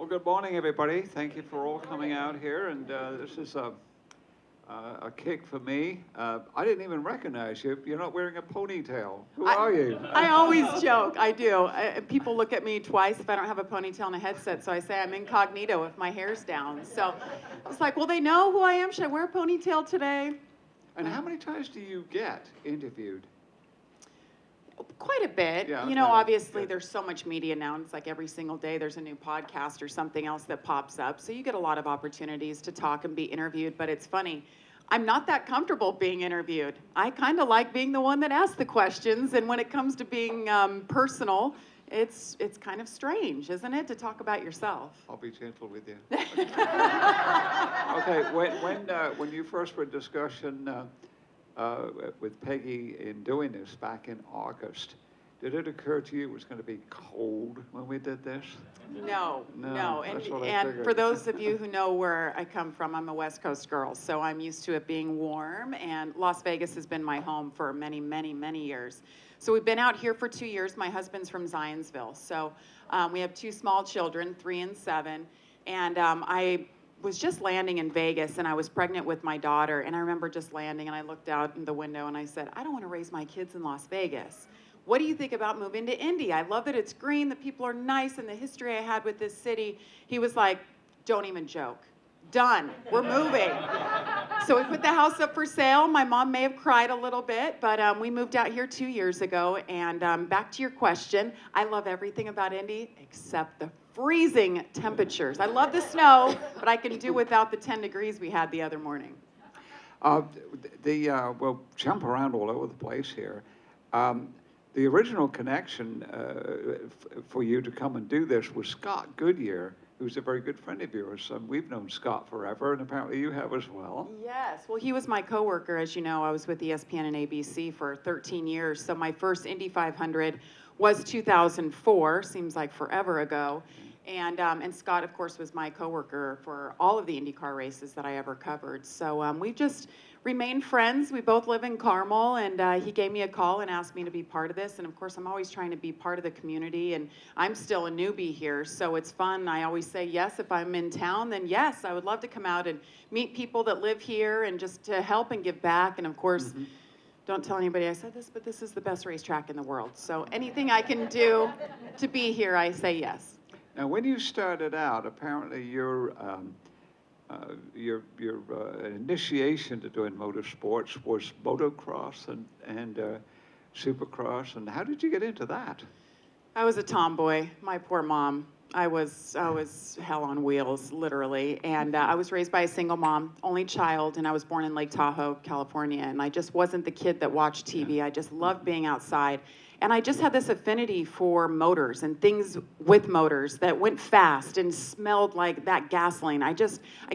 Well, good morning, everybody. Thank you for all coming out here, and this is a kick for me. I didn't even recognize you. You're not wearing a ponytail. Who are you? I always joke. I do. People look at me twice if I don't have a ponytail and a headset, so I say I'm incognito if my hair's down. So it's like, well, they know who I am. Should I wear a ponytail today? And how many times do you get interviewed? Quite a bit. Yeah, you know, okay. obviously Good. there's so much media now, and it's like every single day there's a new podcast or something else that pops up. So you get a lot of opportunities to talk and be interviewed, but it's funny. I'm not that comfortable being interviewed. I kind of like being the one that asks the questions, and when it comes to being personal, it's kind of strange, isn't it, to talk about yourself? I'll be gentle with you. Okay, when you first were in discussion with Peggy in doing this back in August, did it occur to you it was going to be cold when we did this? No. That's what I And figured. for those of you who know where I come from, I'm a West Coast girl, so I'm used to it being warm, and Las Vegas has been my home for many, many, many years. So we've been out here for 2 years. My husband's from Zionsville, so we have 2 small children, 3 and 7, and I was just landing in Vegas, and I was pregnant with my daughter, and I remember just landing, and I looked out in the window, and I said, I don't want to raise my kids in Las Vegas. What do you think about moving to Indy? I love that it's green, the people are nice, and the history I had with this city. He was like, don't even joke. Done. We're moving. So we put the house up for sale. My mom may have cried a little bit, but we moved out here 2 years ago. And back to your question, I love everything about Indy except the freezing temperatures. I love the snow, but I can do without the 10 degrees we had the other morning. We'll jump around all over the place here. The original connection for you to come and do this was Scott Goodyear, who's a very good friend of yours. We've known Scott forever, and apparently you have as well. Yes. Well, he was my coworker. As you know, I was with ESPN and ABC for 13 years. So my first Indy 500 was 2004. Seems like forever ago. And Scott, of course, was my coworker for all of the IndyCar races that I ever covered. So we've just remained friends. We both live in Carmel, and he gave me a call and asked me to be part of this. And of course, I'm always trying to be part of the community, and I'm still a newbie here, so it's fun. I always say yes. If I'm in town, then yes, I would love to come out and meet people that live here and just to help and give back. And of course, don't tell anybody I said this, but this is the best racetrack in the world. So anything I can do to be here, I say yes. Now, when you started out, apparently your initiation to doing motorsports was motocross and supercross. And how did you get into that? I was a tomboy. My poor mom. I was hell on wheels, literally. And I was raised by a single mom, only child, and I was born in Lake Tahoe, California. And I just wasn't the kid that watched TV. I just loved being outside. And I just had this affinity for motors and things with motors that went fast and smelled like that gasoline. I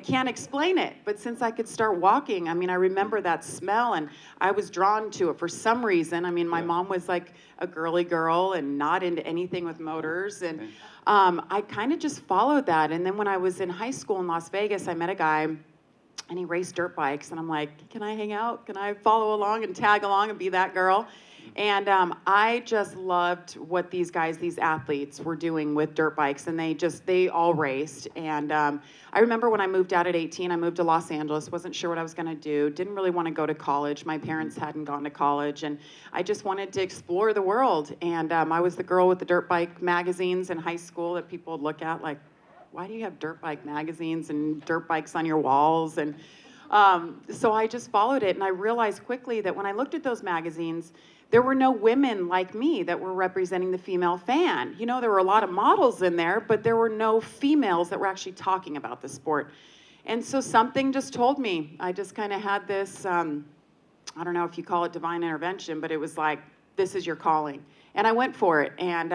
can't explain it. But since I could start walking, I mean, I remember that smell, and I was drawn to it for some reason. I mean, my mom was like a girly girl and not into anything with motors. And I kind of just followed that. And then when I was in high school in Las Vegas, I met a guy, and he raced dirt bikes. And I'm like, can I hang out? Can I follow along and tag along and be that girl? And I just loved what these guys, these athletes, were doing with dirt bikes, and they all raced. And I remember when I moved out at 18, I moved to Los Angeles, wasn't sure what I was going to do, didn't really want to go to college. My parents hadn't gone to college, and I just wanted to explore the world. And I was the girl with the dirt bike magazines in high school that people would look at like, why do you have dirt bike magazines and dirt bikes on your walls? And so I just followed it, and I realized quickly that when I looked at those magazines, there were no women like me that were representing the female fan. You know, there were a lot of models in there, but there were no females that were actually talking about the sport. And so something just told me. I just kind of had this, I don't know if you call it divine intervention, but it was like, this is your calling. And I went for it. And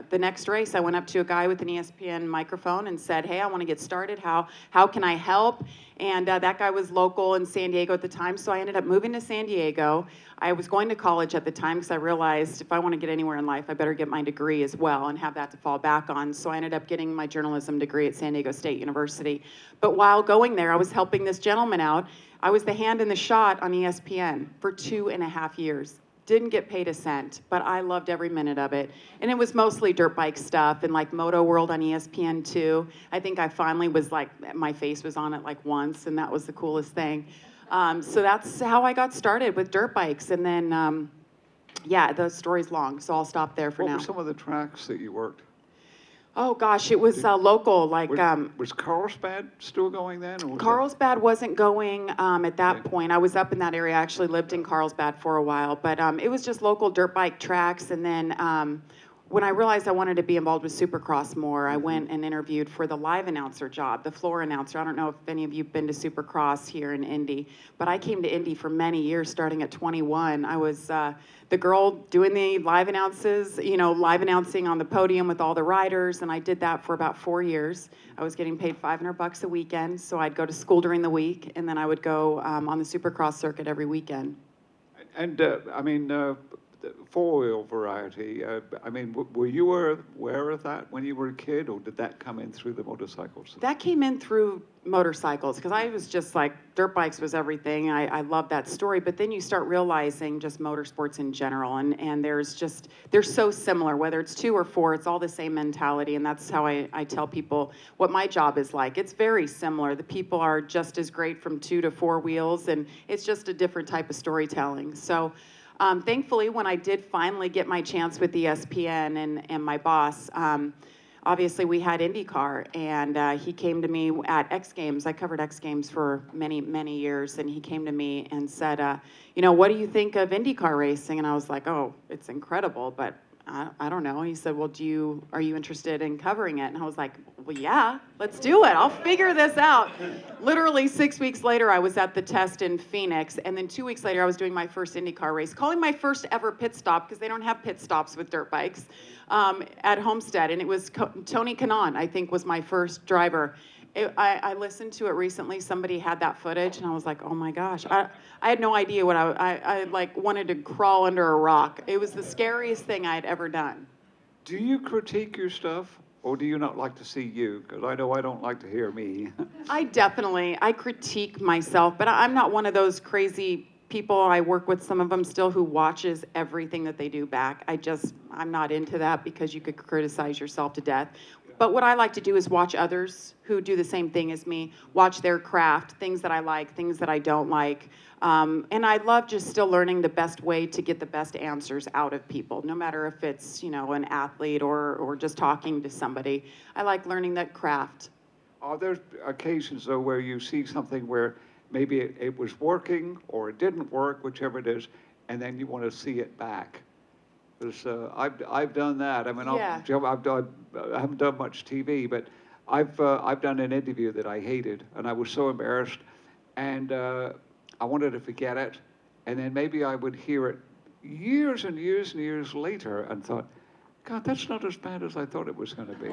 the next race, I went up to a guy with an ESPN microphone and said, hey, I want to get started. How can I help? And that guy was local in San Diego at the time, so I ended up moving to San Diego. I was going to college at the time because I realized if I want to get anywhere in life, I better get my degree as well and have that to fall back on. So I ended up getting my journalism degree at San Diego State University. But while going there, I was helping this gentleman out. I was the hand in the shot on ESPN for 2.5 years. Didn't get paid a cent, but I loved every minute of it. And it was mostly dirt bike stuff and like Moto World on ESPN2. I think I finally was like, my face was on it like once, and that was the coolest thing. So that's how I got started with dirt bikes. And then, yeah, the story's long, so I'll stop there for What now. were some of the tracks that you worked? Oh gosh, it was local, like Was Carlsbad still going then? Or was Carlsbad wasn't going at that Okay. point. I was up in that area. I actually lived in Carlsbad for a while, but it was just local dirt bike tracks. And then when I realized I wanted to be involved with Supercross more, I went and interviewed for the live announcer job, the floor announcer. I don't know if any of you have been to Supercross here in Indy, but I came to Indy for many years, starting at 21. I was the girl doing the live announces, live announcing on the podium with all the riders, and I did that for about 4 years. I was getting paid $500 a weekend, so I'd go to school during the week, and then I would go on the Supercross circuit every weekend. And I mean, the four-wheel variety. I mean, were you aware of that when you were a kid, or did that come in through the motorcycles? That came in through motorcycles, because I was just like, dirt bikes was everything. I love that story. But then you start realizing just motorsports in general, and they're so similar, whether it's 2 or 4, it's all the same mentality. And that's how I tell people what my job is like. It's very similar. The people are just as great from 2 to 4 wheels, and it's just a different type of storytelling. So thankfully, when I did finally get my chance with ESPN and my boss, obviously we had IndyCar, and he came to me at X Games. I covered X Games for many, many years, and he came to me and said, what do you think of IndyCar racing? And I was like, oh, it's incredible, but I don't know. He said, well, are you interested in covering it? And I was like, well, yeah, let's do it. I'll figure this out. Literally 6 weeks later, I was at the test in Phoenix. And then 2 weeks later, I was doing my first IndyCar race, calling my first ever pit stop, because they don't have pit stops with dirt bikes, at Homestead. And it was Tony Kanaan, I think, was my first driver. I listened to it recently. Somebody had that footage, and I was like, oh my gosh. I had no idea what I like wanted to crawl under a rock. It was the scariest thing I had ever done. Do you critique your stuff, or do you not like to see you? Because I know I don't like to hear me. I critique myself, but I'm not one of those crazy people. I work with some of them still who watches everything that they do back. I'm not into that, because you could criticize yourself to death. But what I like to do is watch others who do the same thing as me, watch their craft, things that I like, things that I don't like. And I love just still learning the best way to get the best answers out of people, no matter if it's, an athlete or just talking to somebody. I like learning that craft. Are there occasions, though, where you see something where maybe it was working or it didn't work, whichever it is, and then you want to see it back? Because I've done that. I mean, Yeah. I haven't done much TV, but I've done an interview that I hated, and I was so embarrassed, and I wanted to forget it, and then maybe I would hear it years and years and years later, and thought, God, that's not as bad as I thought it was going to be.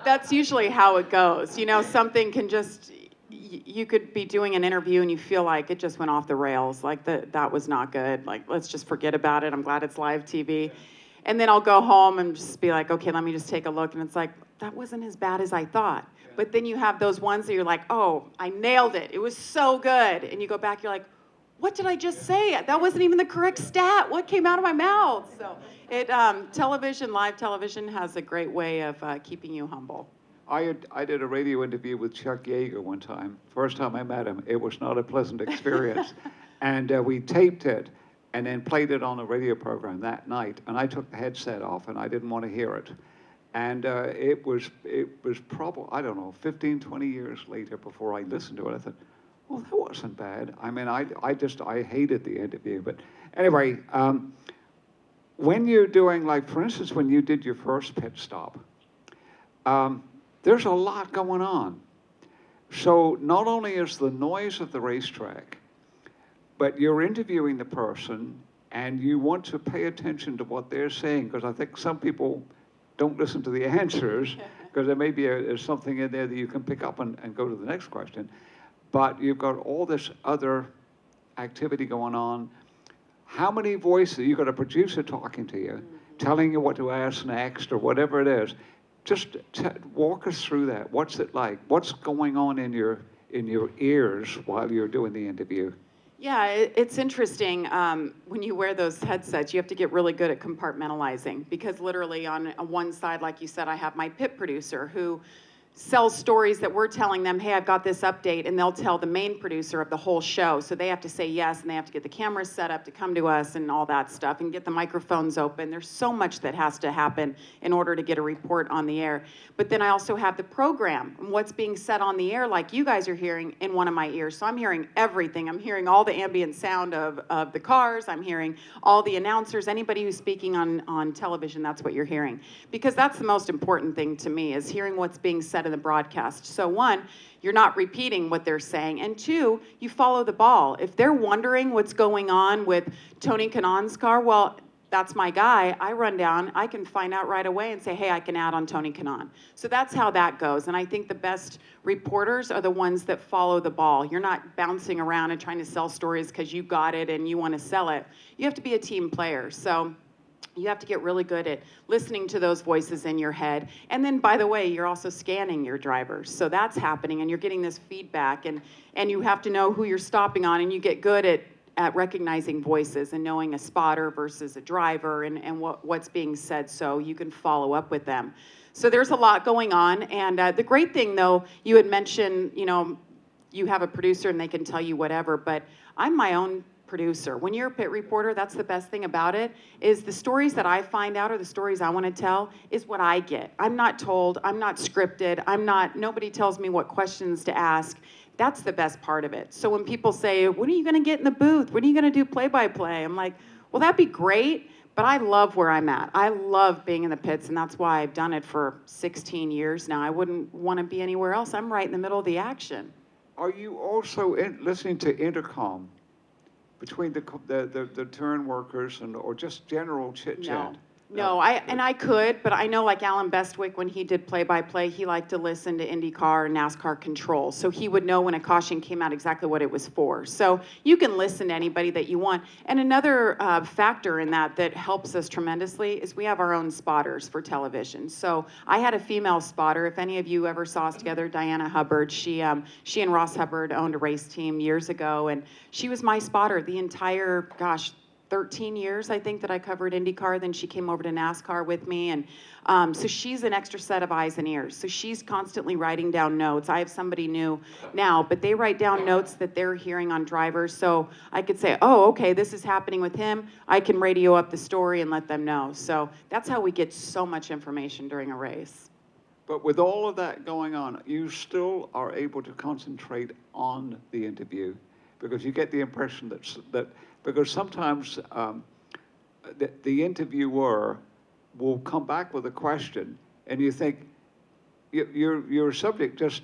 That's usually how it goes. Something can just, you could be doing an interview and you feel like it just went off the rails, like that was not good. Like, let's just forget about it. I'm glad it's live TV. And then I'll go home and just be like, okay, let me just take a look. And it's like, that wasn't as bad as I thought. But then you have those ones that you're like, oh, I nailed it. It was so good. And you go back, you're like, what did I just say? That wasn't even the correct stat. What came out of my mouth? So live television has a great way of keeping you humble. I did a radio interview with Chuck Yeager one time. First time I met him, it was not a pleasant experience. And we taped it and then played it on a radio program that night. And I took the headset off, and I didn't want to hear it. And it was probably, I don't know, 15, 20 years later before I listened to it. I thought, well, that wasn't bad. I mean, I hated the interview. But anyway, when you're doing, like, for instance, when you did your first pit stop, there's a lot going on. So not only is the noise of the racetrack, but you're interviewing the person, and you want to pay attention to what they're saying, because I think some people don't listen to the answers, because there may be something in there that you can pick up and go to the next question. But you've got all this other activity going on. How many voices? You've got a producer talking to you, telling you what to ask next, or whatever it is. Just walk us through that. What's it like? What's going on in your ears while you're doing the interview? Yeah, it's interesting. When you wear those headsets, you have to get really good at compartmentalizing because literally on one side, like you said, I have my pit producer who sells stories that we're telling them, hey, I've got this update, and they'll tell the main producer of the whole show. So they have to say yes, and they have to get the cameras set up to come to us and all that stuff and get the microphones open. There's so much that has to happen in order to get a report on the air. But then I also have the program and what's being said on the air, like you guys are hearing in one of my ears. So I'm hearing everything. I'm hearing all the ambient sound of the cars. I'm hearing all the announcers, anybody who's speaking on television, that's what you're hearing. Because that's the most important thing to me is hearing what's being said in the broadcast. So one, you're not repeating what they're saying. And two, you follow the ball. If they're wondering what's going on with Tony Kanaan's car, well, that's my guy. I run down, I can find out right away and say, hey, I can add on Tony Kanaan. So that's how that goes. And I think the best reporters are the ones that follow the ball. You're not bouncing around and trying to sell stories because you got it and you want to sell it. You have to be a team player. So you have to get really good at listening to those voices in your head. And then, by the way, you're also scanning your drivers. So that's happening, and you're getting this feedback, and you have to know who you're stopping on, and you get good at recognizing voices and knowing a spotter versus a driver and what's being said so you can follow up with them. So there's a lot going on. And the great thing, though, you had mentioned, you have a producer and they can tell you whatever, but I'm my own producer. When you're a pit reporter, that's the best thing about it, is the stories that I find out or the stories I want to tell is what I get. I'm not told, I'm not scripted, nobody tells me what questions to ask. That's the best part of it. So when people say, when are you going to get in the booth? When are you going to do play-by-play? I'm like, well, that'd be great, but I love where I'm at. I love being in the pits, and that's why I've done it for 16 years now. I wouldn't want to be anywhere else. I'm right in the middle of the action. Are you also listening to intercom between the turn workers or just general chit chat? No, I could, but I know like Alan Bestwick, when he did play-by-play, he liked to listen to IndyCar and NASCAR control. So he would know when a caution came out exactly what it was for. So you can listen to anybody that you want. And another factor in that helps us tremendously is we have our own spotters for television. So I had a female spotter. If any of you ever saw us together, Diana Hubbard, she and Ross Hubbard owned a race team years ago, and she was my spotter the entire, 13 years, I think, that I covered IndyCar. Then she came over to NASCAR with me. And so she's an extra set of eyes and ears. So she's constantly writing down notes. I have somebody new now, but they write down notes that they're hearing on drivers. So I could say, oh, okay, this is happening with him. I can radio up the story and let them know. So that's how we get so much information during a race. But with all of that going on, you still are able to concentrate on the interview, because you get the impression that because sometimes the interviewer will come back with a question, and you think, your subject just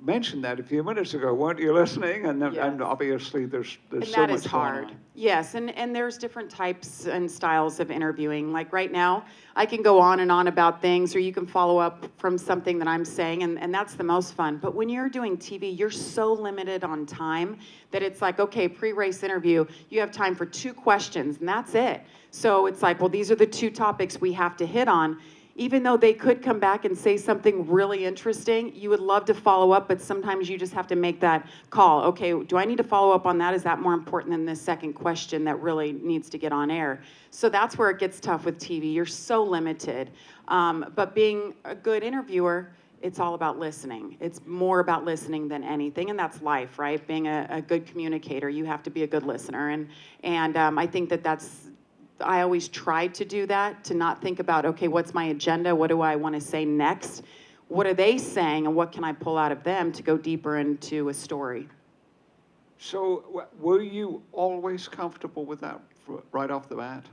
mentioned that a few minutes ago. Weren't you listening? And, yes. And obviously there's and so much that is hard. going on. Yes, and there's different types and styles of interviewing. Like right now, I can go on and on about things, or you can follow up from something that I'm saying, and that's the most fun. But when you're doing TV, you're so limited on time that it's like, okay, pre-race interview, you have time for 2 questions, and that's it. So it's like, well, these are the 2 topics we have to hit on. Even though they could come back and say something really interesting, you would love to follow up, but sometimes you just have to make that call. Okay, do I need to follow up on that? Is that more important than this second question that really needs to get on air? So that's where it gets tough with TV. You're so limited. But being a good interviewer, it's all about listening. It's more about listening than anything, and that's life, right? Being a good communicator, you have to be a good listener. And I think that's I always try to do that, to not think about, okay, what's my agenda? What do I want to say next? What are they saying, and what can I pull out of them to go deeper into a story? So were you always comfortable with that right off the bat?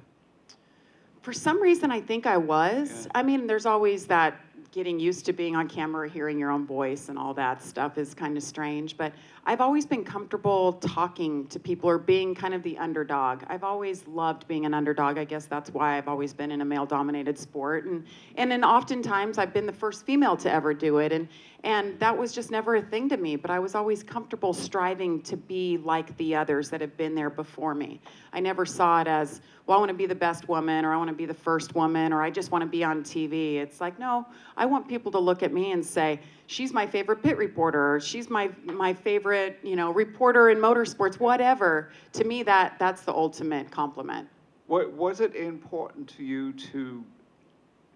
For some reason, I think I was. Yeah. I mean, there's always that getting used to being on camera, hearing your own voice and all that stuff is kind of strange. But I've always been comfortable talking to people or being kind of the underdog. I've always loved being an underdog. I guess that's why I've always been in a male-dominated sport. And then oftentimes I've been the first female to ever do it. And that was just never a thing to me. But I was always comfortable striving to be like the others that have been there before me. I never saw it as, well, I want to be the best woman, or I want to be the first woman, or I just want to be on TV. It's like, no, I want people to look at me and say, she's my favorite pit reporter, or she's my favorite, reporter in motorsports, whatever. To me, that's the ultimate compliment. Was it important to you to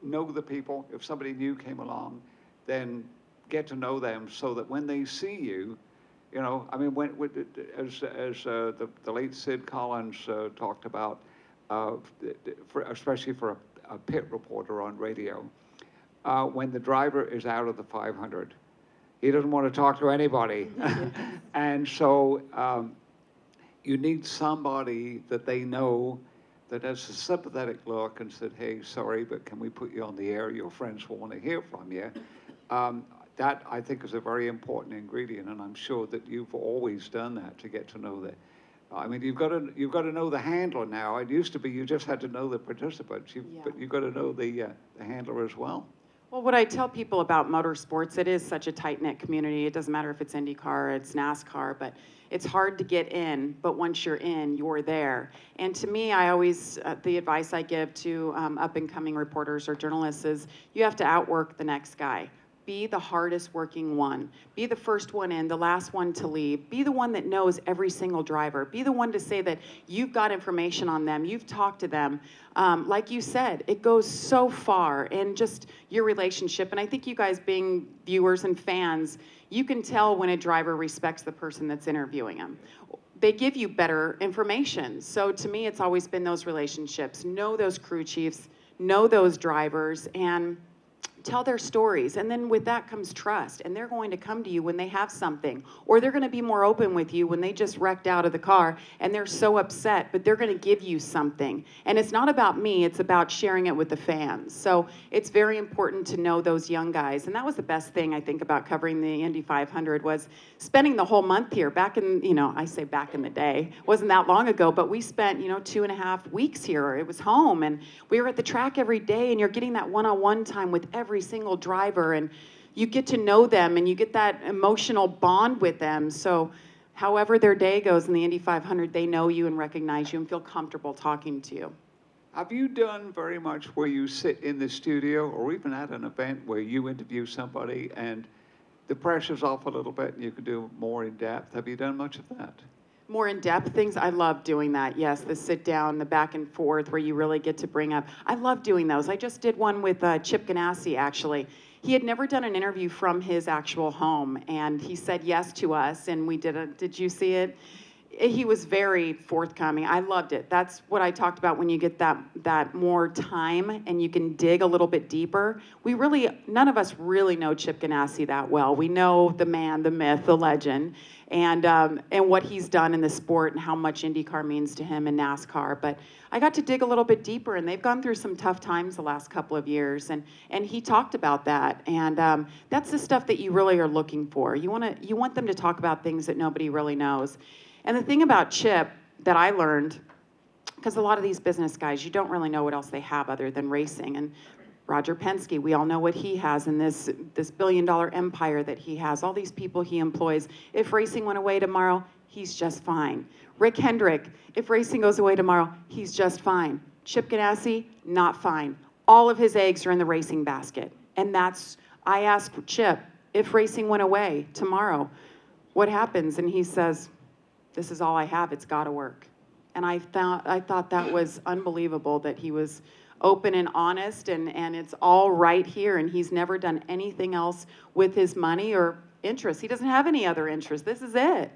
know the people? If somebody new came along, then get to know them so that when they see you, I mean, as the late Sid Collins talked about, especially for a pit reporter on radio, when the driver is out of the 500, he doesn't want to talk to anybody. And so you need somebody that they know that has a sympathetic look and said, hey, sorry, but can we put you on the air? Your friends will want to hear from you. That, I think, is a very important ingredient, and I'm sure that you've always done that to get to know the. I mean, you've got to know the handler now. It used to be you just had to know the participants, but you've got to know the handler as well. Well, what I tell people about motorsports, it is such a tight-knit community. It doesn't matter if it's IndyCar, it's NASCAR, but it's hard to get in, but once you're in, you're there. And to me, I always, the advice I give to up-and-coming reporters or journalists is you have to outwork the next guy. Be the hardest working one. Be the first one in, the last one to leave. Be the one that knows every single driver. Be the one to say that you've got information on them, you've talked to them. Like you said, it goes so far in just your relationship. And I think you guys being viewers and fans, you can tell when a driver respects the person that's interviewing them. They give you better information. So to me, it's always been those relationships. Know those crew chiefs, know those drivers, and tell their stories. And then with that comes trust. And they're going to come to you when they have something. Or they're going to be more open with you when they just wrecked out of the car and they're so upset, but they're going to give you something. And it's not about me, it's about sharing it with the fans. So it's very important to know those young guys. And that was the best thing, I think, about covering the Indy 500 was spending the whole month here. Back in, I say back in the day, it wasn't that long ago, but we spent, 2.5 weeks here. It was home, and we were at the track every day, and you're getting that one-on-one time with every single driver, and you get to know them and you get that emotional bond with them. So however their day goes in the Indy 500, they know you and recognize you and feel comfortable talking to you. Have you done very much where you sit in the studio or even at an event where you interview somebody and the pressure's off a little bit and you can do more in depth? Have you done much of that? More in-depth things, I love doing that. Yes, the sit down, the back and forth where you really get to bring up. I love doing those. I just did one with Chip Ganassi, actually. He had never done an interview from his actual home, and he said yes to us, and we did you see it? He was very forthcoming. I loved it. That's what I talked about when you get that more time and you can dig a little bit deeper. None of us really know Chip Ganassi that well. We know the man, the myth, the legend, and what he's done in the sport and how much IndyCar means to him and NASCAR. But I got to dig a little bit deeper, and they've gone through some tough times the last couple of years, and he talked about that. And that's the stuff that you really are looking for. You want them to talk about things that nobody really knows. And the thing about Chip that I learned, because a lot of these business guys, you don't really know what else they have other than racing. And Roger Penske, we all know what he has in this billion-dollar empire that he has, all these people he employs. If racing went away tomorrow, he's just fine. Rick Hendrick, if racing goes away tomorrow, he's just fine. Chip Ganassi, not fine. All of his eggs are in the racing basket. And I asked Chip, if racing went away tomorrow, what happens? And he says, this is all I have, it's gotta work. And I thought that was unbelievable that he was open and honest, and it's all right here, and he's never done anything else with his money or interest. He doesn't have any other interest. This is it. Yeah.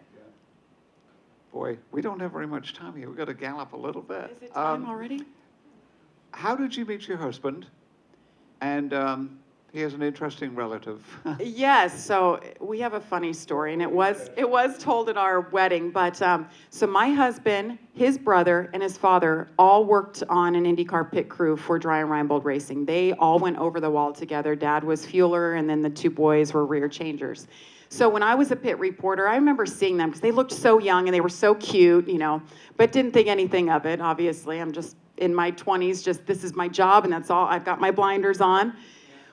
Boy, we don't have very much time here. We've got to gallop a little bit. Is it time already? How did you meet your husband? And he has an interesting relative. Yes, so we have a funny story, and it was told at our wedding. But so my husband, his brother, and his father all worked on an IndyCar pit crew for Dry and Reinbold Racing. They all went over the wall together. Dad was fueler, and then the two boys were rear changers. So when I was a pit reporter, I remember seeing them because they looked so young and they were so cute, but didn't think anything of it. Obviously, I'm just in my 20s. Just this is my job, and that's all. I've got my blinders on.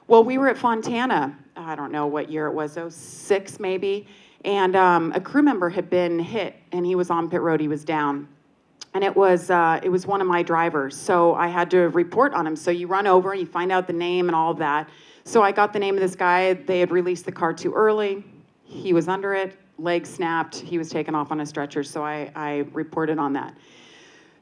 Well, we were at Fontana, I don't know what year it was, 06 maybe, and a crew member had been hit, and he was on pit road, he was down. And it was one of my drivers, so I had to report on him. So you run over, and you find out the name and all of that. So I got the name of this guy. They had released the car too early. He was under it, leg snapped. He was taken off on a stretcher, so I reported on that.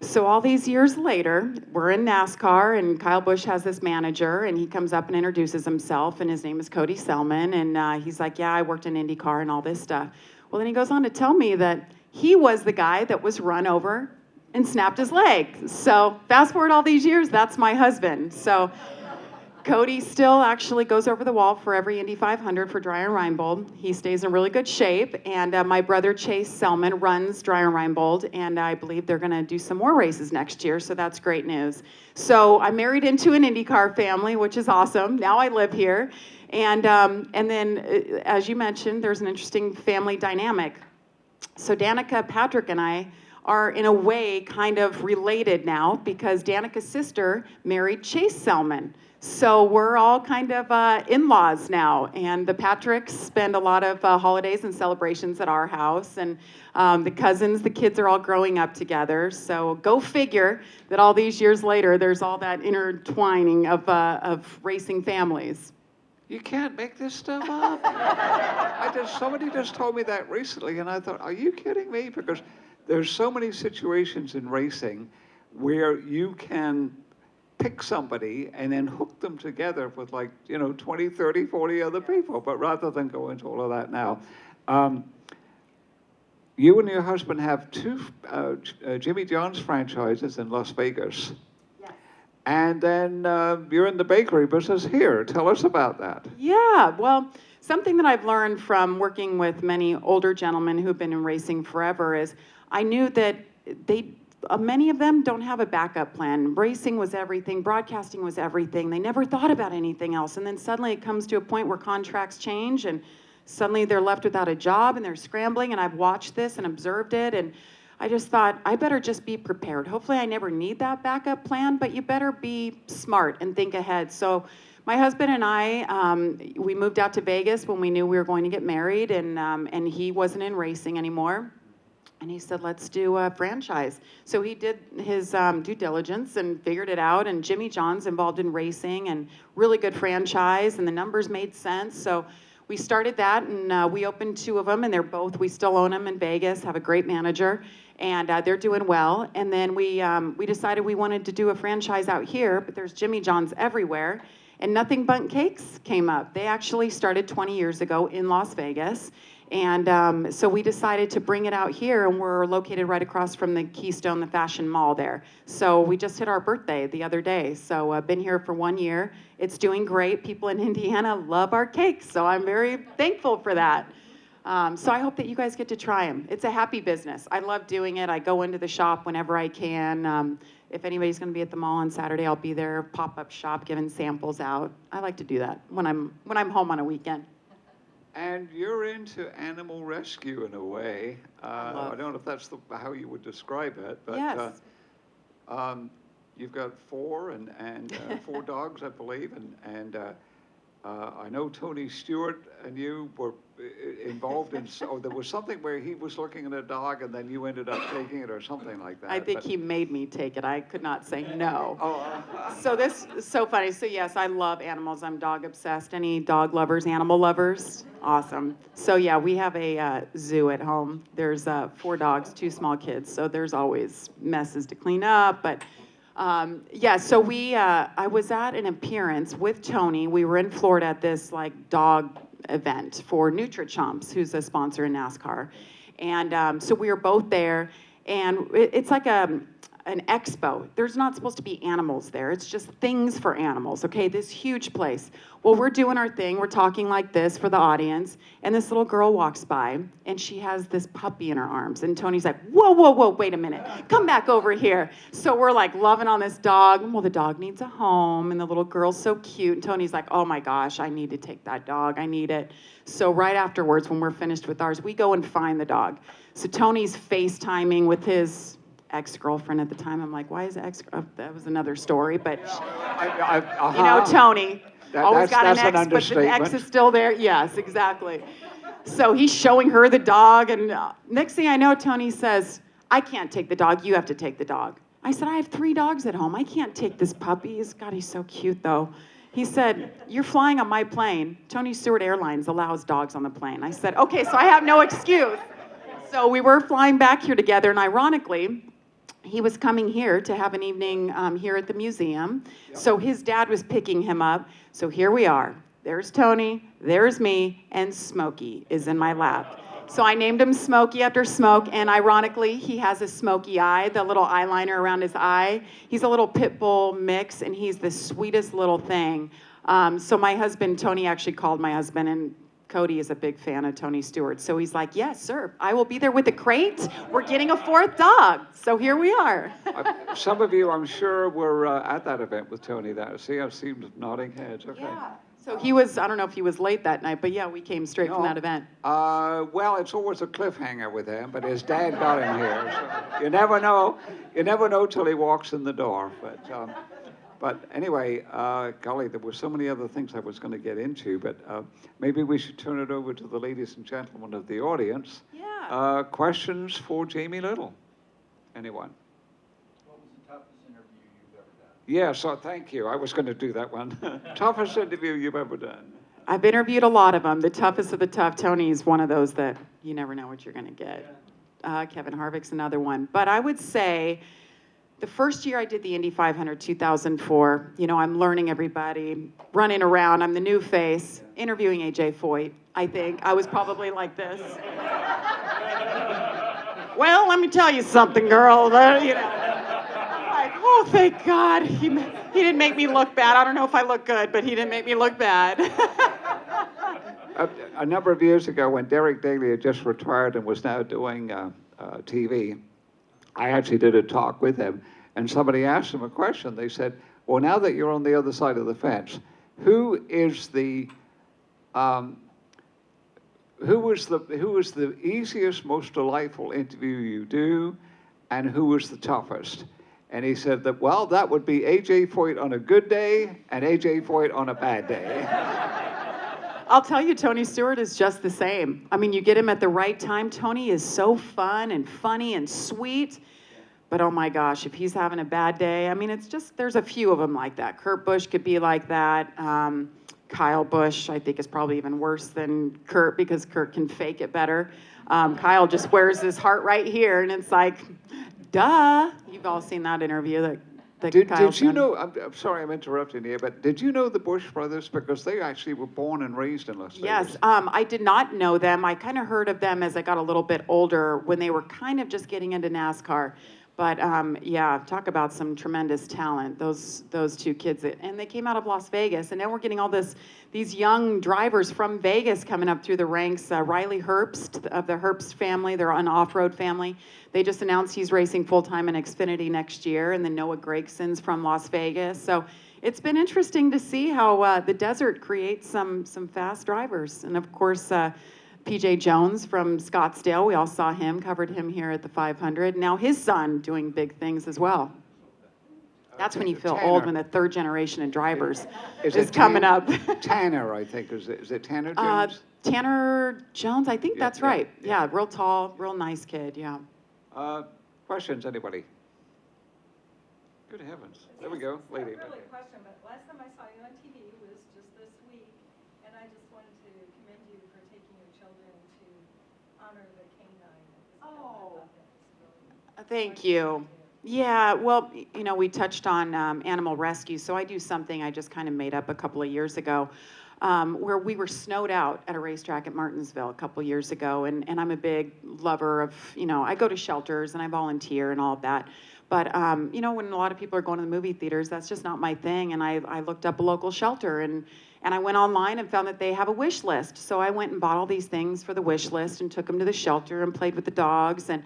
So all these years later, we're in NASCAR, and Kyle Busch has this manager, and he comes up and introduces himself, and his name is Cody Selman, and he's like, yeah, I worked in IndyCar and all this stuff. Well, then he goes on to tell me that he was the guy that was run over and snapped his leg. So fast forward all these years, that's my husband. So Cody still actually goes over the wall for every Indy 500 for Dreyer Reinbold. He stays in really good shape, and my brother Chase Selman runs Dreyer Reinbold, and I believe they're going to do some more races next year, so that's great news. So I'm married into an IndyCar family, which is awesome. Now I live here, and then, as you mentioned, there's an interesting family dynamic. So Danica, Patrick, and I are in a way kind of related now because Danica's sister married Chase Selman. So we're all kind of in-laws now, and the Patricks spend a lot of holidays and celebrations at our house, and the cousins, the kids are all growing up together. So go figure that all these years later, there's all that intertwining of racing families. You can't make this stuff up. Somebody just told me that recently, and I thought, are you kidding me? Because there's so many situations in racing where you can pick somebody and then hook them together with 20, 30, 40 other people. But rather than go into all of that now, you and your husband have two Jimmy John's franchises in Las Vegas. Yes. And then you're in the bakery business here. Tell us about that. Yeah, well, something that I've learned from working with many older gentlemen who've been in racing forever is I knew that many of them don't have a backup plan. Racing was everything, broadcasting was everything. They never thought about anything else. And then suddenly it comes to a point where contracts change and suddenly they're left without a job and they're scrambling. And I've watched this and observed it. And I just thought, I better just be prepared. Hopefully I never need that backup plan, but you better be smart and think ahead. So my husband and I, we moved out to Vegas when we knew we were going to get married, and he wasn't in racing anymore. And he said, let's do a franchise. So he did his due diligence and figured it out. And Jimmy John's involved in racing and really good franchise. And the numbers made sense. So we started that, and we opened two of them. And we still own them in Vegas, have a great manager. And they're doing well. And then we decided we wanted to do a franchise out here. But there's Jimmy John's everywhere. And Nothing Bundt Cakes came up. They actually started 20 years ago in Las Vegas. And so we decided to bring it out here, and we're located right across from the Keystone, the fashion mall there. So we just hit our birthday the other day. So I've been here for 1 year. It's doing great. People in Indiana love our cakes, so I'm very thankful for that. So I hope that you guys get to try them. It's a happy business. I love doing it. I go into the shop whenever I can. If anybody's going to be at the mall on Saturday, I'll be there, pop-up shop, giving samples out. I like to do that when I'm home on a weekend. And you're into animal rescue in a way. I don't know if that's how you would describe it, but yes. You've got four and four dogs, I believe, and I know Tony Stewart and you were involved in. So there was something where he was looking at a dog, and then you ended up taking it, or something like that. I think he made me take it. I could not say no. Oh. So this is so funny. So yes, I love animals. I'm dog obsessed. Any dog lovers, animal lovers? Awesome. So yeah, we have a zoo at home. There's 4 dogs, 2 small kids. So there's always messes to clean up. But yeah, so I was at an appearance with Tony. We were in Florida at this dog event for Nutrichomps, who's a sponsor in NASCAR. And so we were both there, and it's like an expo. There's not supposed to be animals there. It's just things for animals, okay? This huge place. Well, we're doing our thing. We're talking like this for the audience, and this little girl walks by, and she has this puppy in her arms. And Tony's like, whoa, whoa, whoa, wait a minute. Come back over here. So we're loving on this dog. Well, the dog needs a home, and the little girl's so cute. And Tony's like, oh my gosh, I need to take that dog. I need it. So right afterwards, when we're finished with ours, we go and find the dog. So Tony's FaceTiming with his ex-girlfriend at the time. I'm like, why is that was another story, but you know, Tony always got an ex, but the ex is still there. Yes, exactly. So he's showing her the dog, and next thing I know, Tony says, I can't take the dog, you have to take the dog. I said, I have 3 dogs at home. I can't take this puppy. God, he's so cute though. He said, "You're flying on my plane. Tony Stewart Airlines allows dogs on the plane." I said, "Okay, so I have no excuse." So we were flying back here together, and ironically, he was coming here to have an evening here at the museum. Yep. So his dad was picking him up. So here we are. There's Tony, there's me, and Smokey is in my lap. So I named him Smokey after Smoke, and ironically, he has a smoky eye, the little eyeliner around his eye. He's a little pit bull mix, and he's the sweetest little thing. So my husband, Tony, actually called my husband, and Cody is a big fan of Tony Stewart. So he's like, "Yes, sir, I will be there with a crate. We're getting a fourth dog." So here we are. Some of you, I'm sure, were at that event with Tony. That see, I've seen nodding heads. Okay. Yeah. So he was, I don't know if he was late that night, but yeah, we came straight from that event. Well, it's always a cliffhanger with him, but his dad got him here. So you never know. You never know till he walks in the door. But anyway, golly, there were so many other things I was going to get into, but maybe we should turn it over to the ladies and gentlemen of the audience. Yeah. Questions for Jamie Little? Anyone? What was the toughest interview you've ever done? Yeah, so thank you. I was going to do that one. Toughest interview you've ever done? I've interviewed a lot of them. The toughest of the tough. Tony is one of those that you never know what you're going to get. Kevin Harvick's another one. But I would say the first year I did the Indy 500, 2004, I'm learning everybody, running around. I'm the new face, interviewing AJ Foyt. I think I was probably like this. "Well, let me tell you something, girl." Like, oh, thank God. He didn't make me look bad. I don't know if I look good, but he didn't make me look bad. A number of years ago, when Derek Daly had just retired and was now doing TV, I actually did a talk with him, and somebody asked him a question. They said, "Well, now that you're on the other side of the fence, who was the easiest, most delightful interview you do, and who was the toughest?" And he said that, well, that would be AJ Foyt on a good day and AJ Foyt on a bad day. I'll tell you, Tony Stewart is just the same. I mean, you get him at the right time. Tony is so fun and funny and sweet. But oh my gosh, if he's having a bad day, I mean, it's just, there's a few of them like that. Kurt Busch could be like that. Kyle Busch, I think, is probably even worse than Kurt because Kurt can fake it better. Kyle just wears his heart right here, and it's like, duh. You've all seen that interview that Did you know, I'm sorry I'm interrupting you, but did you know the Busch brothers? Because they actually were born and raised in Las Vegas. Yes, I did not know them. I kind of heard of them as I got a little bit older when they were kind of just getting into NASCAR. But yeah, talk about some tremendous talent, those two kids. And they came out of Las Vegas, and now we're getting all these young drivers from Vegas coming up through the ranks. Riley Herbst of the Herbst family, they're an off-road family. They just announced he's racing full-time in Xfinity next year, and then Noah Gregson's from Las Vegas. So it's been interesting to see how the desert creates some fast drivers. And of course, PJ Jones from Scottsdale, we all saw him, covered him here at the 500. Now his son doing big things as well. That's when you feel Tanner. Old, when the third generation of drivers Is is coming up. Tanner, I think. Is it Tanner Jones? Tanner Jones, I think that's yeah, right. yeah. Yeah, real tall, real nice kid, yeah. Questions, anybody? Good heavens. There we go, lady. It's not really a question, but last time I saw you on TV was just this week, and I just wanted to commend you for taking your children to honor the canine. Oh. Really Thank you. Yeah, well, we touched on animal rescue, so I do something I just kind of made up a couple of years ago, where we were snowed out at a racetrack at Martinsville a couple of years ago, and I'm a big lover of, I go to shelters and I volunteer and all of that. But, when a lot of people are going to the movie theaters, that's just not my thing, and I looked up a local shelter, and I went online and found that they have a wish list. So I went and bought all these things for the wish list and took them to the shelter and played with the dogs, and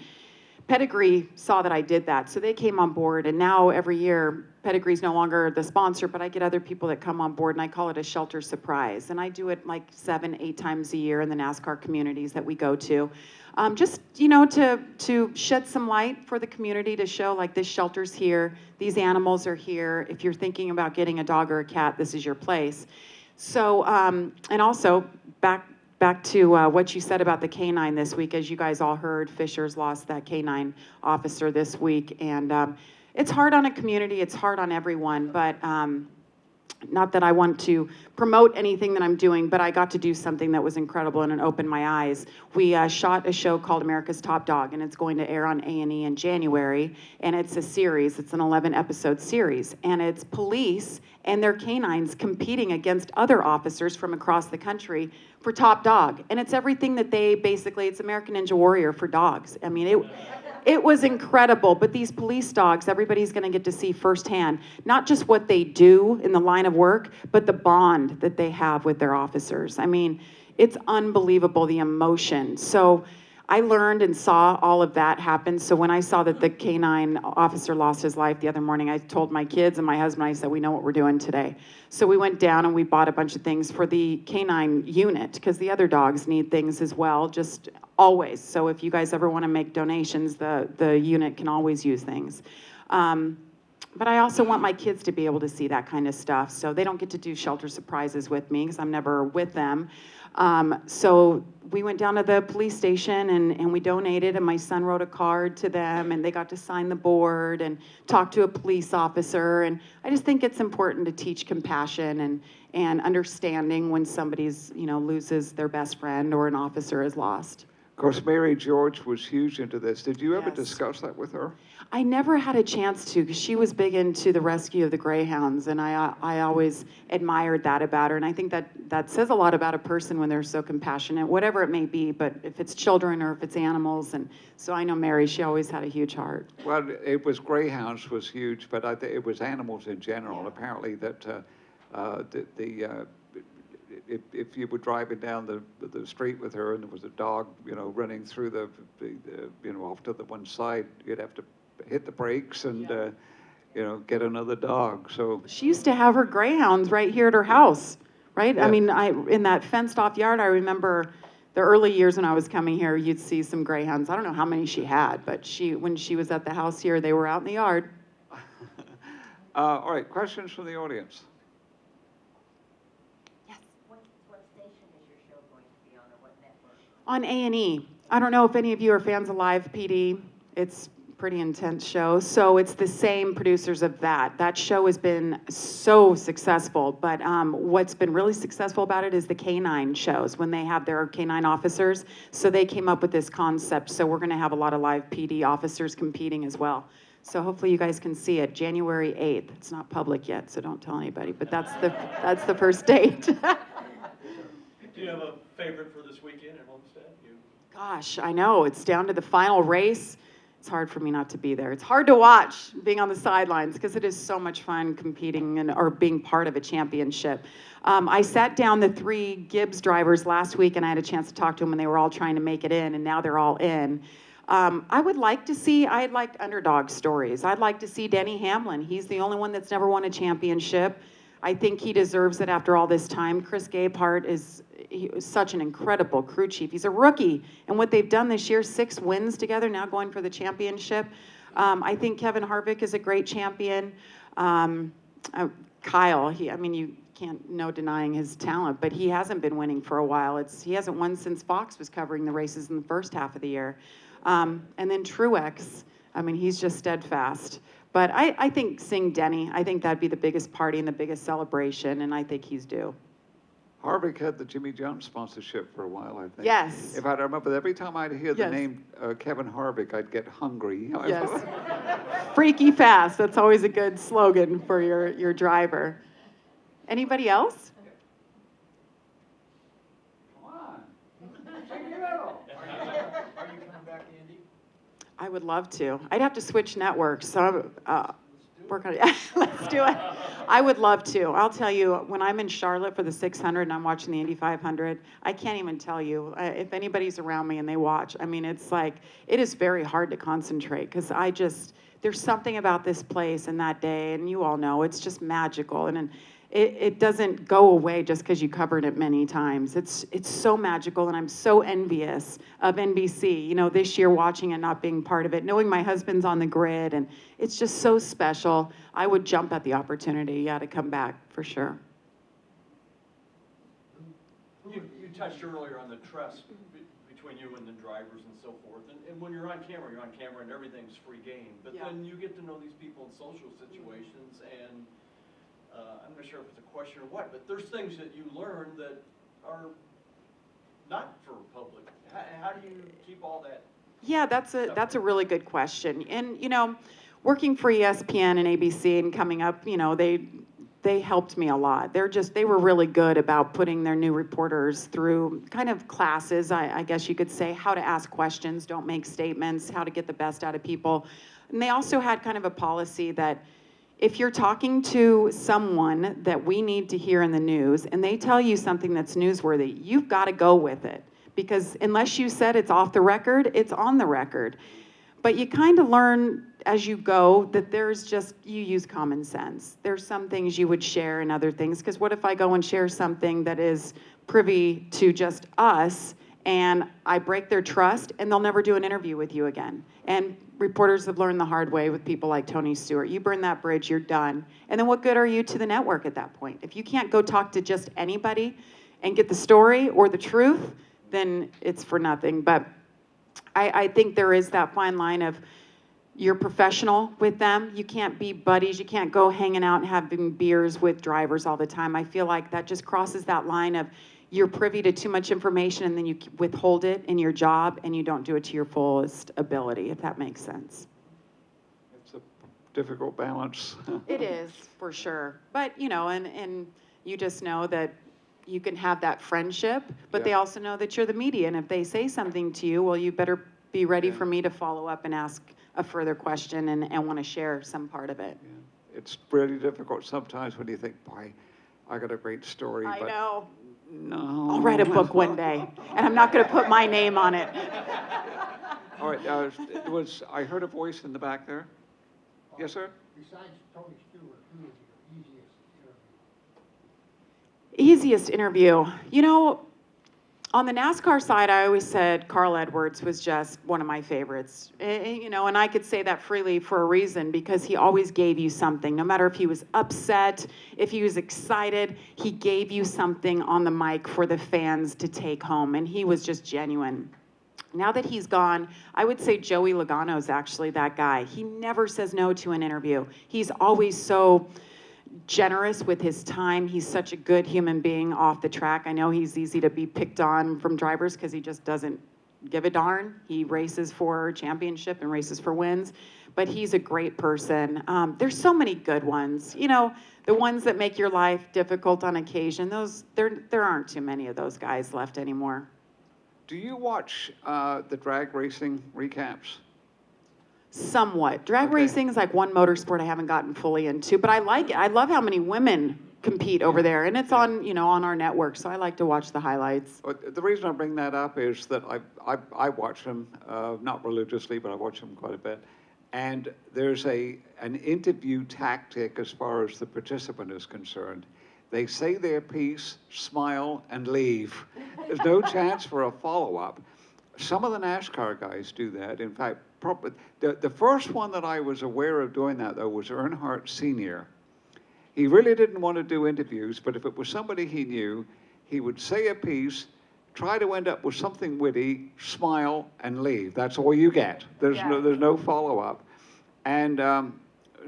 Pedigree saw that I did that, so they came on board, and now every year, Pedigree's no longer the sponsor, but I get other people that come on board, and I call it a shelter surprise, and I do it like 7-8 times a year in the NASCAR communities that we go to. Just, to shed some light for the community, to show like this shelter's here, these animals are here. If you're thinking about getting a dog or a cat, this is your place. So, and also, back to what you said about the canine this week. As you guys all heard, Fisher's lost that canine officer this week, and it's hard on a community, it's hard on everyone, but not that I want to promote anything that I'm doing, but I got to do something that was incredible and it opened my eyes. We shot a show called America's Top Dog, and it's going to air on A&E in January, and it's a series. It's an 11-episode series, and it's police and their canines competing against other officers from across the country for top dog. And it's everything that it's American Ninja Warrior for dogs. I mean, it was incredible, but these police dogs, everybody's gonna get to see firsthand, not just what they do in the line of work, but the bond that they have with their officers. I mean, it's unbelievable, the emotion. So I learned and saw all of that happen. So when I saw that the canine officer lost his life the other morning, I told my kids and my husband, I said, we know what we're doing today. So we went down and we bought a bunch of things for the canine unit, because the other dogs need things as well, just always. So if you guys ever want to make donations, the unit can always use things. But I also want my kids to be able to see that kind of stuff. So they don't get to do shelter surprises with me because I'm never with them. So we went down to the police station and we donated, and my son wrote a card to them, and they got to sign the board and talk to a police officer. And I just think it's important to teach compassion and understanding when somebody's, loses their best friend or an officer is lost. Of course, Mary George was huge into this. Did you ever Yes. discuss that with her? I never had a chance to, because she was big into the rescue of the greyhounds, and I always admired that about her. And I think that says a lot about a person when they're so compassionate, whatever it may be, but if it's children or if it's animals. And so I know Mary, she always had a huge heart. Well, it was greyhounds was huge, but I think it was animals in general. Apparently, that if you were driving down the street with her and there was a dog, running through the off to the one side, you'd have to hit the brakes and get another dog. So She used to have her greyhounds right here at her house, right? Yeah. I mean, in that fenced off yard, I remember the early years when I was coming here, you'd see some greyhounds. I don't know how many she had, but when she was at the house here, they were out in the yard. all right, questions from the audience. What station is your show going to be on, or what network? On A&E. I don't know if any of you are fans of Live PD. It's a pretty intense show. So it's the same producers of that. That show has been so successful, but what's been really successful about it is the canine shows, when they have their canine officers. So they came up with this concept. So we're gonna have a lot of Live PD officers competing as well. So hopefully you guys can see it, January 8th. It's not public yet, so don't tell anybody, but that's the first date. Do you have a favorite for this weekend at Homestead? Gosh, I know, it's down to the final race. It's hard for me not to be there. It's hard to watch being on the sidelines because it is so much fun competing or being part of a championship. I sat down the 3 Gibbs drivers last week, and I had a chance to talk to them, and they were all trying to make it in, and now they're all in. I'd like underdog stories. I'd like to see Denny Hamlin. He's the only one that's never won a championship. I think he deserves it after all this time. Chris Gabehart is such an incredible crew chief. He's a rookie, and what they've done this year, 6 wins together, now going for the championship. I think Kevin Harvick is a great champion. Kyle, you can't no denying his talent, but he hasn't been winning for a while. He hasn't won since Fox was covering the races in the first half of the year. And then Truex, he's just steadfast. But I think seeing Denny, I think that'd be the biggest party and the biggest celebration, and I think he's due. Harvick had the Jimmy Jones sponsorship for a while, I think. Yes. If I remember, every time I'd hear the Yes. name Kevin Harvick, I'd get hungry. Yes. Freaky fast. That's always a good slogan for your driver. Anybody else? Come on. Check it out. Are you coming back to Indy? I would love to. I'd have to switch networks, so work on it. Let's do it. I would love to. I'll tell you, when I'm in Charlotte for the 600 and I'm watching the Indy 500, I can't even tell you. If anybody's around me and they watch, it's like, it is very hard to concentrate because there's something about this place and that day, and you all know, it's just magical. And it doesn't go away just because you covered it many times. It's so magical, and I'm so envious of NBC, this year watching and not being part of it, knowing my husband's on the grid, and it's just so special. I would jump at the opportunity, to come back, for sure. You touched earlier on the trust between you and the drivers and so forth. And when you're on camera and everything's free game. But Yeah. then you get to know these people in social situations, and I'm not sure if it's a question or what, but there's things that you learn that are not for public. How do you keep all that? Yeah, that's a really good question. And you know, working for ESPN and ABC and coming up, you know, they helped me a lot. They were really good about putting their new reporters through kind of classes, I guess you could say, how to ask questions, don't make statements, how to get the best out of people. And they also had kind of a policy that if you're talking to someone that we need to hear in the news and they tell you something that's newsworthy, you've got to go with it. Because unless you said it's off the record, it's on the record. But you kind of learn as you go that there's just, you use common sense. There's some things you would share and other things. Because what if I go and share something that is privy to just us and I break their trust and they'll never do an interview with you again? And reporters have learned the hard way with people like Tony Stewart. You burn that bridge, you're done. And then what good are you to the network at that point? If you can't go talk to just anybody and get the story or the truth, then it's for nothing. But I think there is that fine line of you're professional with them. You can't be buddies. You can't go hanging out and having beers with drivers all the time. I feel like that just crosses that line of you're privy to too much information and then you withhold it in your job and you don't do it to your fullest ability, if that makes sense. It's a difficult balance. It is, for sure. But, you know, and you just know that you can have that friendship, but they Yeah. also know that you're the media. And if they say something to you, well, you better be ready Yeah. for me to follow up and ask a further question and want to share some part of it. Yeah. It's really difficult sometimes when you think, boy, I got a great story. I but know. No. I'll write a book one day, and I'm not going to put my name on it. All right, I heard a voice in the back there. Yes, sir? Besides Tony Stewart, who is your easiest interview? Easiest interview. You know, on the NASCAR side, I always said Carl Edwards was just one of my favorites. You know, and I could say that freely for a reason because he always gave you something. No matter if he was upset, if he was excited, he gave you something on the mic for the fans to take home, and he was just genuine. Now that he's gone, I would say Joey Logano's actually that guy. He never says no to an interview. He's always so generous with his time. He's such a good human being off the track. I know he's easy to be picked on from drivers because he just doesn't give a darn. He races for championship and races for wins, but he's a great person. There's so many good ones. You know, the ones that make your life difficult on occasion, there aren't too many of those guys left anymore. Do you watch the drag racing recaps? Somewhat. Drag Okay. racing is like one motorsport I haven't gotten fully into, but I like it. I love how many women compete over there, and it's on, you know, on our network, so I like to watch the highlights. But the reason I bring that up is that I watch them, not religiously, but I watch them quite a bit. And there's an interview tactic as far as the participant is concerned. They say their piece, smile, and leave. There's no chance for a follow-up. Some of the NASCAR guys do that. In fact, the first one that I was aware of doing that, though, was Earnhardt Sr. He really didn't want to do interviews, but if it was somebody he knew, he would say a piece, try to end up with something witty, smile, and leave. That's all you get. There's no follow-up. And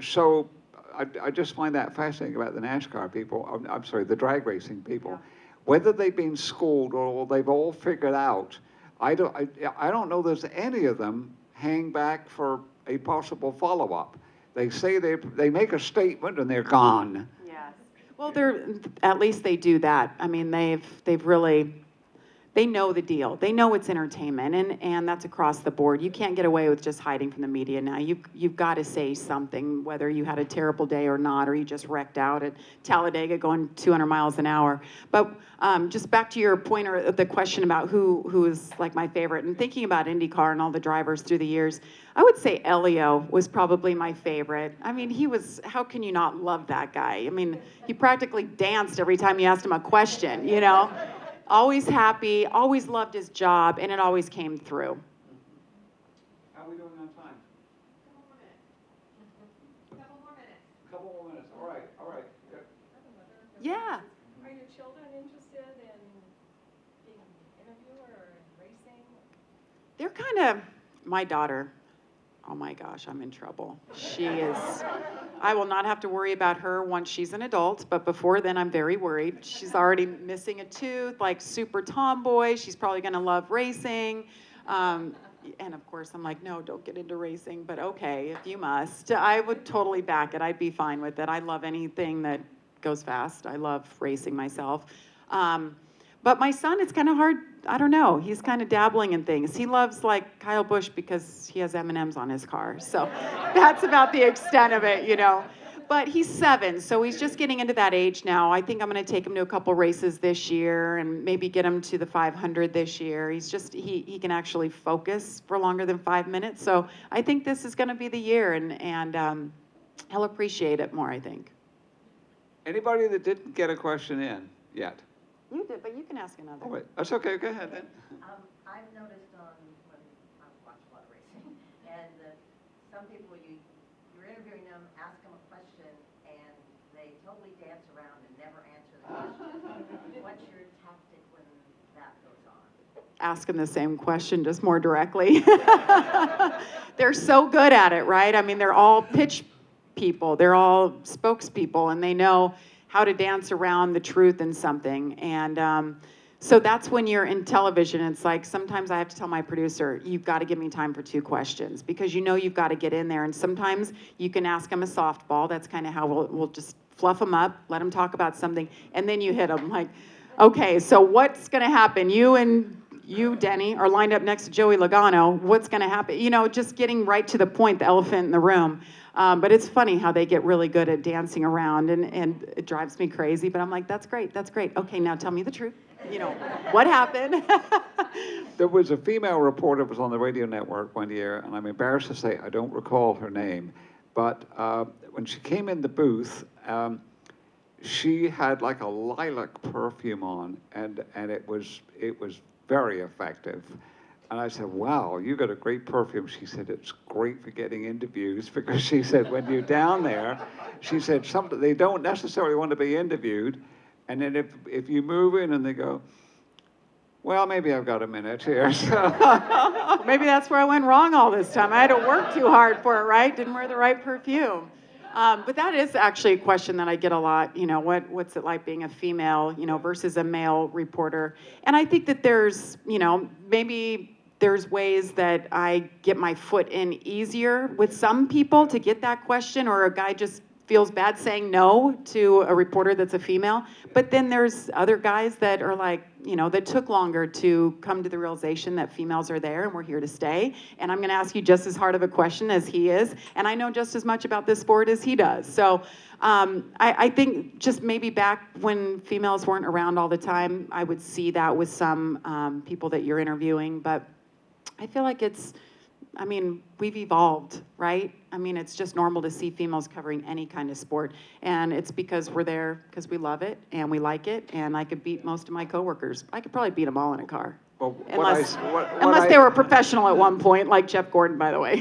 so I just find that fascinating about the NASCAR people. I'm sorry, the drag racing people. Yeah. Whether they've been schooled or they've all figured out, I don't know there's any of them hang back for a possible follow-up. They say they make a statement and they're gone. Yes. Well, at least they do that. I mean, they've really, they know the deal. They know it's entertainment, and that's across the board. You can't get away with just hiding from the media now. You've got to say something, whether you had a terrible day or not, or you just wrecked out at Talladega going 200 miles an hour. But just back to your point or the question about who is like my favorite, and thinking about IndyCar and all the drivers through the years, I would say Elio was probably my favorite. I mean, how can you not love that guy? I mean, he practically danced every time you asked him a question, you know? Always happy, always loved his job, and it always came through. How are we doing on time? Couple more minutes. Couple more minutes. All right. Good. Yeah. Are your children interested in being an interviewer or in racing? They're kind of, my daughter, oh my gosh, I'm in trouble. She is I will not have to worry about her once she's an adult, but before then, I'm very worried. She's already missing a tooth, like super tomboy. She's probably going to love racing. And of course, I'm like, no, don't get into racing, but okay, if you must. I would totally back it. I'd be fine with it. I love anything that goes fast. I love racing myself. But my son, it's kind of hard. I don't know. He's kind of dabbling in things. He loves like Kyle Busch because he has M&Ms on his car. So that's about the extent of it, you know. But he's 7, so he's just getting into that age now. I think I'm going to take him to a couple races this year and maybe get him to the 500 this year. He's just, he can actually focus for longer than 5 minutes. So I think this is going to be the year, and he'll appreciate it more, I think. Anybody that didn't get a question in yet? You did, but you can ask another. Oh, wait, that's okay. Go ahead then. I've noticed when I've watched a lot of racing, and some people, you're interviewing them, ask them a question, and they totally dance around and never answer the question. What's your tactic when that goes on? Ask them the same question, just more directly. They're so good at it, right? I mean, they're all pitch people. They're all spokespeople, and they know how to dance around the truth in something. And so that's when you're in television. It's like sometimes I have to tell my producer, you've got to give me time for 2 questions because you know you've got to get in there. And sometimes you can ask them a softball. That's kind of how we'll just fluff them up, let them talk about something, and then you hit them like, okay, so what's going to happen? You, Denny, are lined up next to Joey Logano. What's going to happen? You know, just getting right to the point, the elephant in the room. But it's funny how they get really good at dancing around, and it drives me crazy. But I'm like, that's great, that's great. Okay, now tell me the truth. You know, what happened? There was a female reporter that was on the radio network one year, and I'm embarrassed to say I don't recall her name, but when she came in the booth, she had like a lilac perfume on, and it was very effective. And I said, wow, you got a great perfume. She said, it's great for getting interviews, because she said, when you're down there, she said, they don't necessarily want to be interviewed. And then if you move in and they go, well, maybe I've got a minute here. So. Maybe that's where I went wrong all this time. I had to work too hard for it, right? Didn't wear the right perfume. But that is actually a question that I get a lot. You know, what's it like being a female, you know, versus a male reporter? And I think that there's, you know, maybe there's ways that I get my foot in easier with some people to get that question, or a guy just feels bad saying no to a reporter that's a female. But then there's other guys that are like, you know, that took longer to come to the realization that females are there and we're here to stay. And I'm going to ask you just as hard of a question as he is. And I know just as much about this sport as he does. So I think just maybe back when females weren't around all the time, I would see that with some people that you're interviewing. But I feel like I mean, we've evolved, right? I mean, it's just normal to see females covering any kind of sport. And it's because we're there because we love it and we like it. And I could beat most of my coworkers. I could probably beat them all in a car. Well, unless they were professional at one point, like Jeff Gordon, by the way.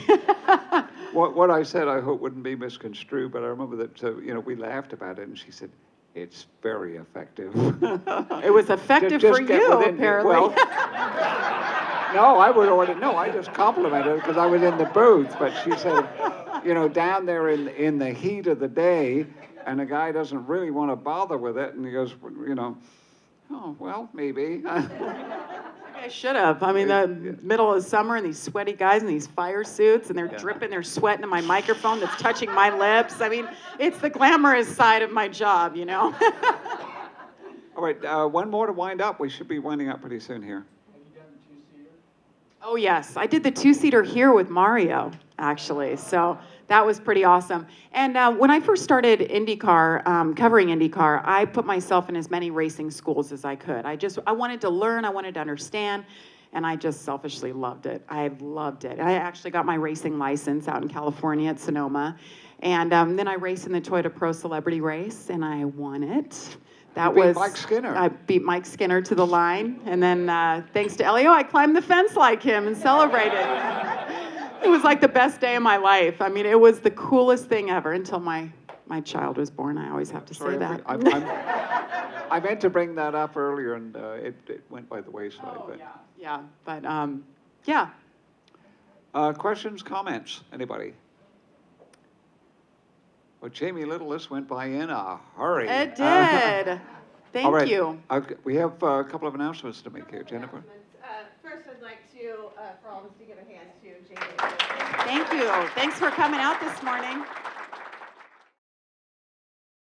What I said, I hope wouldn't be misconstrued, but I remember that, you know, we laughed about it, and she said, it's very effective. It was effective for you, apparently. Well, no, I just complimented her because I was in the booth, but she said, you know, down there in the heat of the day, and the guy doesn't really want to bother with it, and he goes, you know, oh, well, maybe. I should have. I mean, the middle of summer, and these sweaty guys in these fire suits, and they're dripping their sweat into my microphone that's touching my lips. I mean, it's the glamorous side of my job, you know? All right, one more to wind up. We should be winding up pretty soon here. Have you done the 2-seater? Oh, yes. I did the 2-seater here with Mario, actually. So that was pretty awesome. And when I first started IndyCar, covering IndyCar, I put myself in as many racing schools as I could. I wanted to learn, I wanted to understand, and I just selfishly loved it. I loved it. I actually got my racing license out in California at Sonoma. And then I raced in the Toyota Pro Celebrity Race, and I won it. That You beat was Mike Skinner. I beat Mike Skinner to the line, and then thanks to Elio, I climbed the fence like him and celebrated. It was like the best day of my life. I mean, it was the coolest thing ever until my child was born. I always have to say that. I meant to bring that up earlier, and it went by the wayside. Oh, but. yeah, but yeah. Questions, comments, anybody? Well, Jamie Little, this went by in a hurry. It did. All Thank right. you. We have a couple of announcements to make here. Jennifer? First, I'd like to, for all of us to give a hand to Jamie. Thank you. Thanks for coming out this morning.